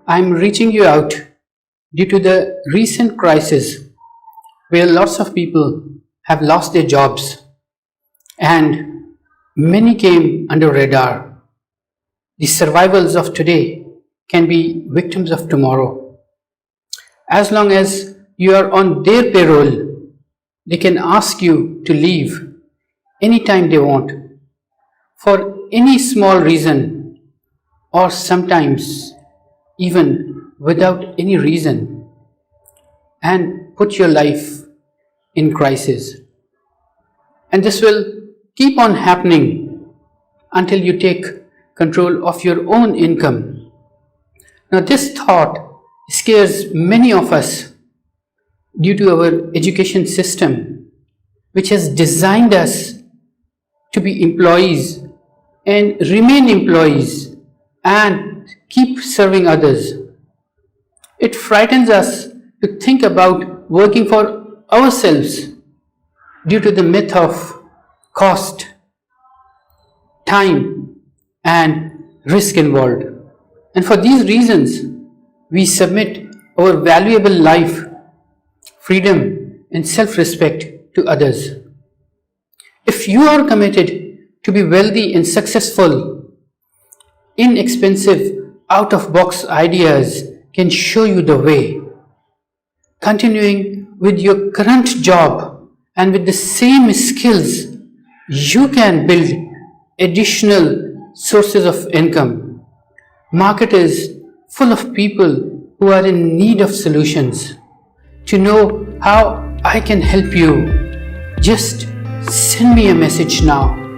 I'm reaching you out due to the recent crisis where lots of people have lost their jobs and many came under radar. The survivals of today can be victims of tomorrow. As long as you are on their payroll, they can ask you to leave anytime they want for any small reason or sometimes even without any reason and put your life in crisis. And this will keep on happening until you take control of your own income. Now, this thought scares many of us due to our education system, which has designed us to be employees and remain employees and keep serving others. It frightens us to think about working for ourselves due to the myth of cost, time, and risk involved. And for these reasons, we submit our valuable life, freedom, and self respect to others. If you are committed to be wealthy and successful, inexpensive, out of box ideas can show you the way. Continuing with your current job and with the same skills, you can build additional sources of income. Market is full of people who are in need of solutions. To know how I can help you, just send me a message now.